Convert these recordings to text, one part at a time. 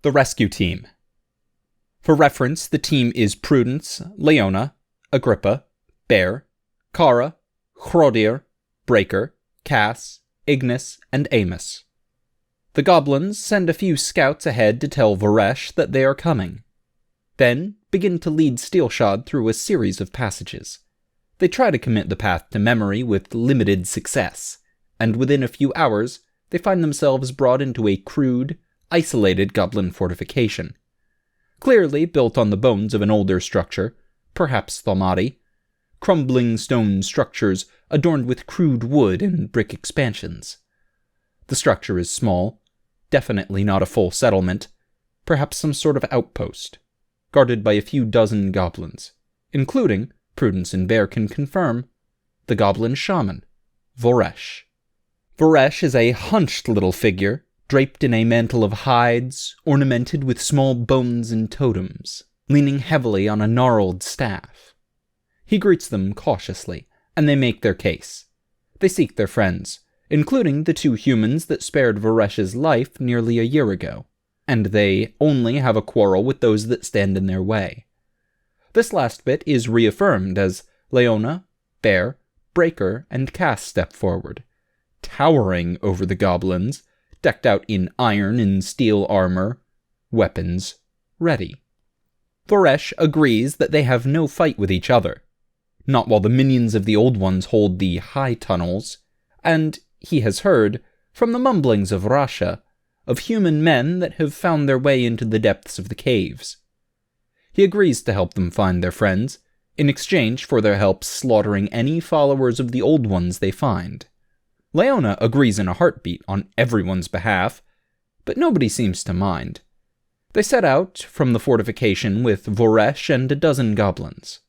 The rescue team. For reference, the team is Prudence, Leona, Agrippa, Bear, Kara, Hrodir, Breaker, Cass, Ignis, and Amos. The goblins send a few scouts ahead to tell Varesh that they are coming. Then begin to lead Steelshod through a series of passages. They try to commit the path to memory with limited success, and within a few hours they find themselves brought into a crude, isolated goblin fortification. Clearly built on the bones of an older structure, perhaps Thalmati, crumbling stone structures adorned with crude wood and brick expansions. The structure is small, definitely not a full settlement, perhaps some sort of outpost, guarded by a few dozen goblins, including, Prudence and Bear can confirm, the goblin shaman, Varesh. Varesh is a hunched little figure, draped in a mantle of hides, ornamented with small bones and totems, leaning heavily on a gnarled staff. He greets them cautiously, and they make their case. They seek their friends, including the two humans that spared Varesh's life nearly a year ago, and they only have a quarrel with those that stand in their way. This last bit is reaffirmed as Leona, Bear, Breaker, and Cass step forward, towering over the goblins, decked out in iron and steel armor, weapons ready. Varesh agrees that they have no fight with each other, not while the minions of the Old Ones hold the high tunnels, and he has heard, from the mumblings of Rasha, of human men that have found their way into the depths of the caves. He agrees to help them find their friends, in exchange for their help slaughtering any followers of the Old Ones they find. Leona agrees in a heartbeat on everyone's behalf, but nobody seems to mind. They set out from the fortification with Varesh and a dozen goblins.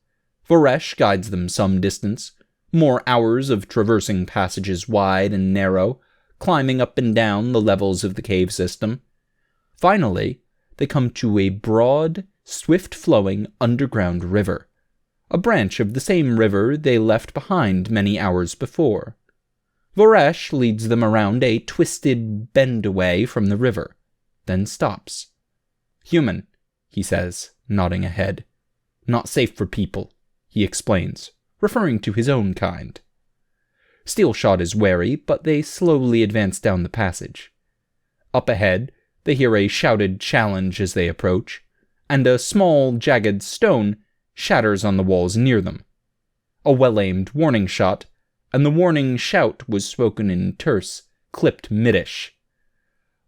Varesh guides them some distance, more hours of traversing passages wide and narrow, climbing up and down the levels of the cave system. Finally, they come to a broad, swift-flowing underground river, a branch of the same river they left behind many hours before. Varesh leads them around a twisted bend away from the river, then stops. "Human," he says, nodding ahead. "Not safe for people," he explains, referring to his own kind. Steelshod is wary, but they slowly advance down the passage. Up ahead, they hear a shouted challenge as they approach, and a small, jagged stone shatters on the walls near them. A well-aimed warning shot, and the warning shout was spoken in terse, clipped Middish.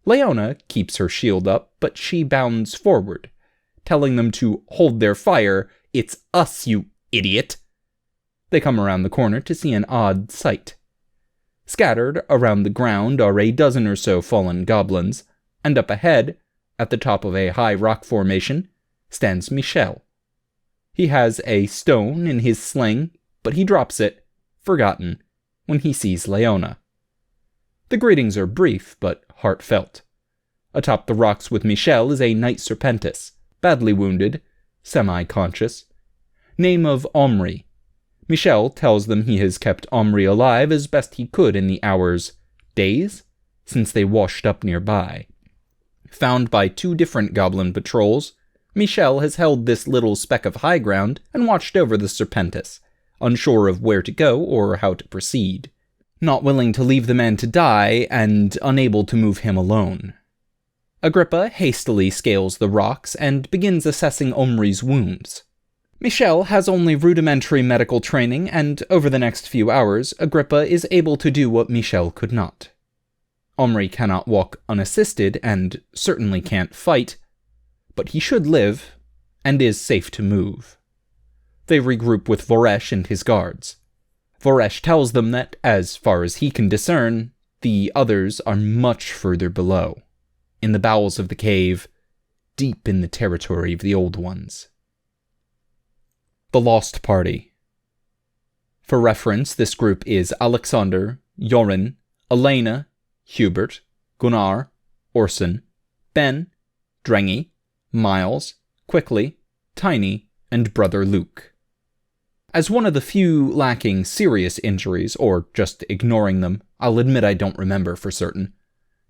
Leona keeps her shield up, but she bounds forward, telling them to hold their fire. "It's us, you idiot!" They come around the corner to see an odd sight. Scattered around the ground are a dozen or so fallen goblins, and up ahead, at the top of a high rock formation, stands Michel. He has a stone in his sling, but he drops it, forgotten, when he sees Leona. The greetings are brief, but heartfelt. Atop the rocks with Michel is a knight serpentis, badly wounded, semi-conscious. Name of Omri. Michel tells them he has kept Omri alive as best he could in the hours, days, since they washed up nearby. Found by two different goblin patrols, Michel has held this little speck of high ground and watched over the serpentis, unsure of where to go or how to proceed, not willing to leave the man to die and unable to move him alone. Agrippa hastily scales the rocks and begins assessing Omri's wounds. Michel has only rudimentary medical training, and over the next few hours, Agrippa is able to do what Michel could not. Omri cannot walk unassisted and certainly can't fight, but he should live, and is safe to move. They regroup with Varesh and his guards. Varesh tells them that, as far as he can discern, the others are much further below, in the bowels of the cave, deep in the territory of the Old Ones. The Lost Party. For reference, this group is Alexander, Jorin, Elena, Hubert, Gunnar, Orson, Ben, Drengi, Miles, Quickly, Tiny, and Brother Luke. As one of the few lacking serious injuries, or just ignoring them, I'll admit I don't remember for certain,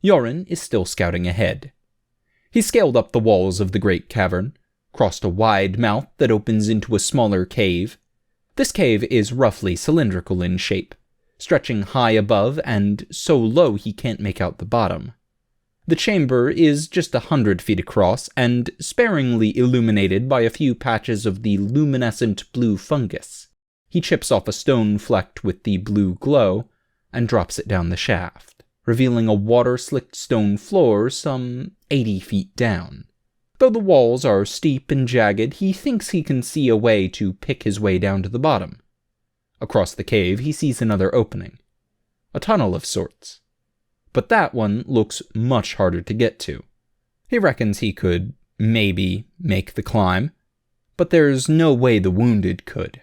Jorin is still scouting ahead. He scaled up the walls of the great cavern, crossed a wide mouth that opens into a smaller cave. This cave is roughly cylindrical in shape, stretching high above and so low he can't make out the bottom. The chamber is just 100 feet across and sparingly illuminated by a few patches of the luminescent blue fungus. He chips off a stone flecked with the blue glow and drops it down the shaft, revealing a water-slicked stone floor some 80 feet down. Though the walls are steep and jagged, he thinks he can see a way to pick his way down to the bottom. Across the cave, he sees another opening. A tunnel of sorts. But that one looks much harder to get to. He reckons he could, maybe, make the climb, but there's no way the wounded could.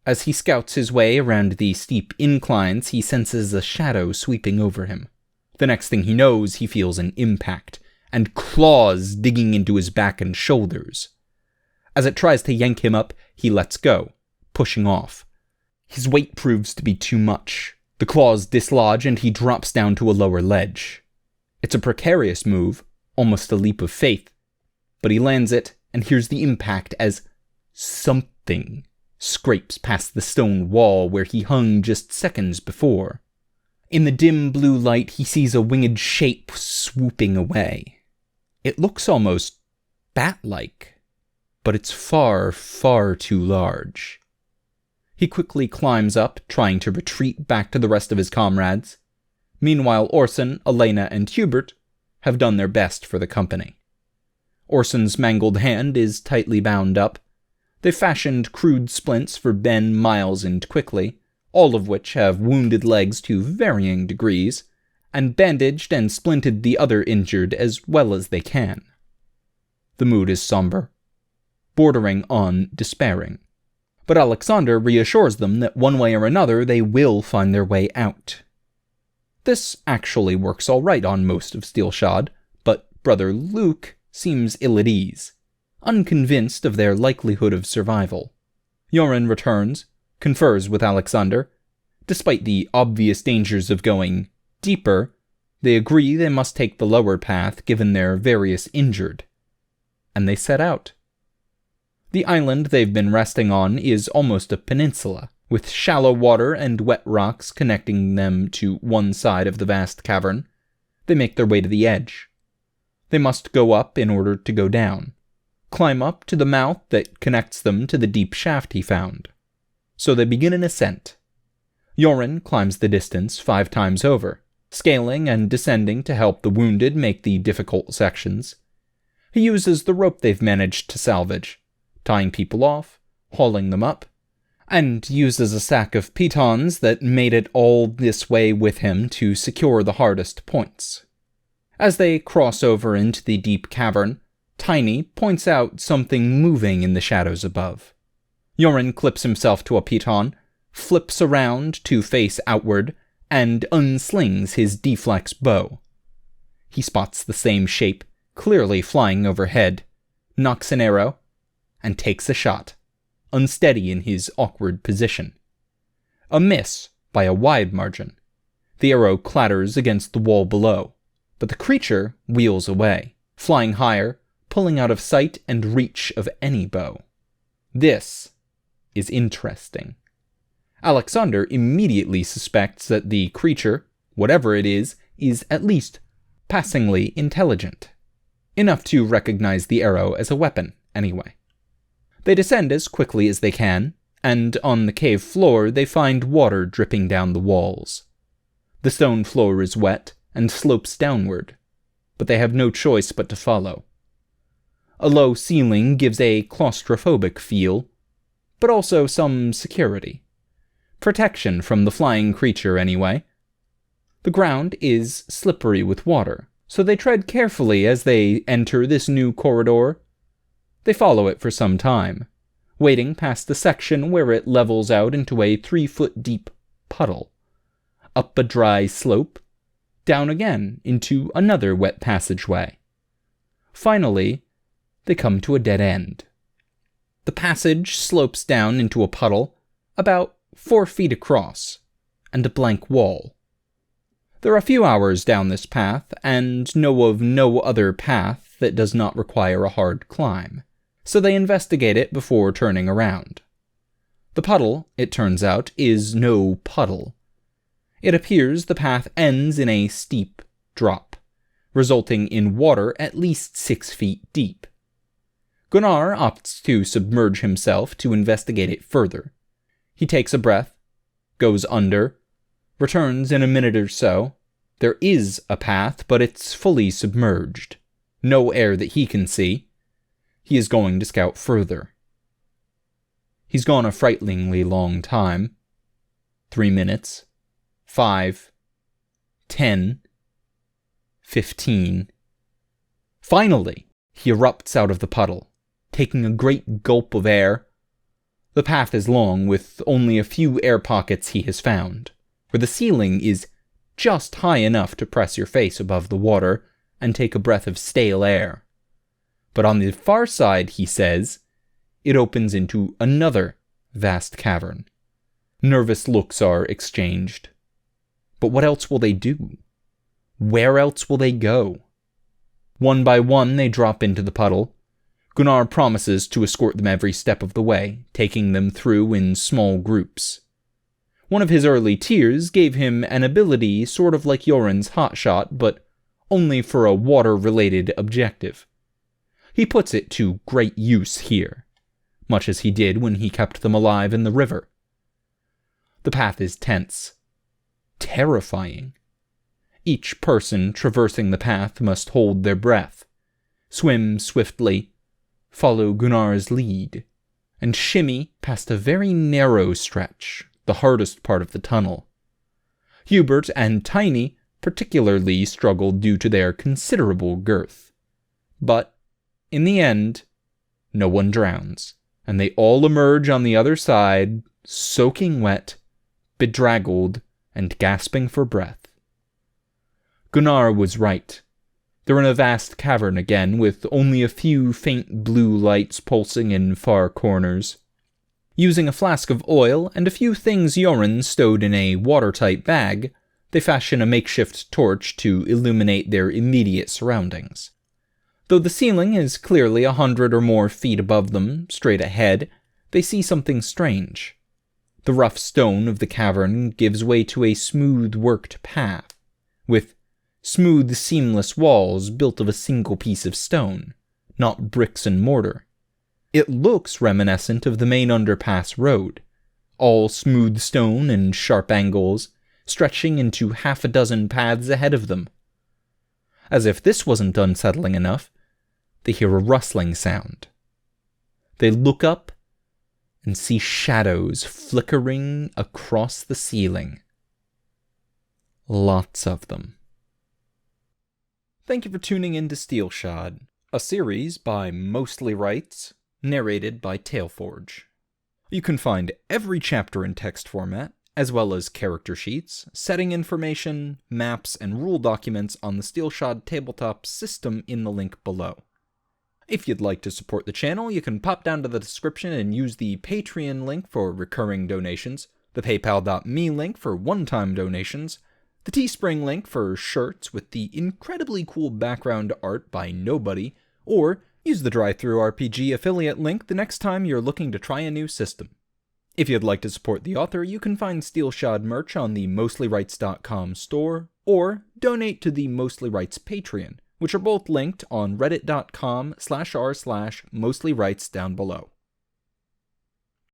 As he scouts his way around the steep inclines, he senses a shadow sweeping over him. The next thing he knows, he feels an impact, and claws digging into his back and shoulders. As it tries to yank him up, he lets go, pushing off. His weight proves to be too much. The claws dislodge and he drops down to a lower ledge. It's a precarious move, almost a leap of faith, but he lands it and hears the impact as something scrapes past the stone wall where he hung just seconds before. In the dim blue light, he sees a winged shape swooping away. It looks almost bat-like, but it's far, far too large. He quickly climbs up, trying to retreat back to the rest of his comrades. Meanwhile, Orson, Elena, and Hubert have done their best for the company. Orson's mangled hand is tightly bound up. They've fashioned crude splints for Ben, Miles, and Quickly, all of which have wounded legs to varying degrees, and bandaged and splinted the other injured as well as they can. The mood is somber, bordering on despairing. But Alexander reassures them that one way or another they will find their way out. This actually works all right on most of Steelshod, but Brother Luke seems ill at ease, unconvinced of their likelihood of survival. Yoren returns, confers with Alexander. Despite the obvious dangers of going deeper, they agree they must take the lower path given their various injured. And they set out. The island they've been resting on is almost a peninsula, with shallow water and wet rocks connecting them to one side of the vast cavern. They make their way to the edge. They must go up in order to go down, climb up to the mouth that connects them to the deep shaft he found. So they begin an ascent. Yoren climbs the distance 5 times over, scaling and descending to help the wounded make the difficult sections. He uses the rope they've managed to salvage, tying people off, hauling them up, and uses a sack of pitons that made it all this way with him to secure the hardest points. As they cross over into the deep cavern, Tiny points out something moving in the shadows above. Yoren clips himself to a piton, flips around to face outward, and unslings his deflex bow. He spots the same shape, clearly flying overhead, knocks an arrow, and takes a shot, unsteady in his awkward position. A miss by a wide margin. The arrow clatters against the wall below, but the creature wheels away, flying higher, pulling out of sight and reach of any bow. This is interesting. Alexander immediately suspects that the creature, whatever it is at least passingly intelligent. Enough to recognize the arrow as a weapon, anyway. They descend as quickly as they can, and on the cave floor they find water dripping down the walls. The stone floor is wet and slopes downward, but they have no choice but to follow. A low ceiling gives a claustrophobic feel, but also some security. Protection from the flying creature, anyway. The ground is slippery with water, so they tread carefully as they enter this new corridor. They follow it for some time, wading past the section where it levels out into a 3-foot-deep puddle, up a dry slope, down again into another wet passageway. Finally, they come to a dead end. The passage slopes down into a puddle, about 4 feet across, and a blank wall. They're a few hours down this path, and know of no other path that does not require a hard climb, so they investigate it before turning around. The puddle, it turns out, is no puddle. It appears the path ends in a steep drop, resulting in water at least 6 feet deep. Gunnar opts to submerge himself to investigate it further. He takes a breath, goes under, returns in a minute or so. There is a path, but it's fully submerged. No air that he can see. He is going to scout further. He's gone a frighteningly long time. 3 minutes. 5. 10. 15. Finally, he erupts out of the puddle, taking a great gulp of air. The path is long, with only a few air pockets he has found, where the ceiling is just high enough to press your face above the water and take a breath of stale air. But on the far side, he says, it opens into another vast cavern. Nervous looks are exchanged. But what else will they do? Where else will they go? One by one, they drop into the puddle. Gunnar promises to escort them every step of the way, taking them through in small groups. One of his early tiers gave him an ability sort of like Yoren's hotshot, but only for a water-related objective. He puts it to great use here, much as he did when he kept them alive in the river. The path is tense, terrifying. Each person traversing the path must hold their breath, swim swiftly, follow Gunnar's lead, and shimmy past a very narrow stretch, the hardest part of the tunnel. Hubert and Tiny particularly struggled due to their considerable girth. But, in the end, no one drowns, and they all emerge on the other side, soaking wet, bedraggled, and gasping for breath. Gunnar was right. They're in a vast cavern again, with only a few faint blue lights pulsing in far corners. Using a flask of oil and a few things Joran stowed in a watertight bag, they fashion a makeshift torch to illuminate their immediate surroundings. Though the ceiling is clearly 100 or more feet above them, straight ahead, they see something strange. The rough stone of the cavern gives way to a smooth-worked path, with smooth, seamless walls built of a single piece of stone, not bricks and mortar. It looks reminiscent of the main underpass road, all smooth stone and sharp angles, stretching into half a dozen paths ahead of them. As if this wasn't unsettling enough, they hear a rustling sound. They look up and see shadows flickering across the ceiling. Lots of them. Thank you for tuning in to Steelshod, a series by Mostly Rights, narrated by Tailforge. You can find every chapter in text format, as well as character sheets, setting information, maps, and rule documents on the Steelshod tabletop system in the link below. If you'd like to support the channel, you can pop down to the description and use the Patreon link for recurring donations, the PayPal.me link for one-time donations, the Teespring link for shirts with the incredibly cool background art by Nobody, or use the DriveThruRPG affiliate link the next time you're looking to try a new system. If you'd like to support the author, you can find Steelshod merch on the mostlyrights.com store, or donate to the Mostly Rights Patreon, which are both linked on reddit.com/r/mostlyrights down below.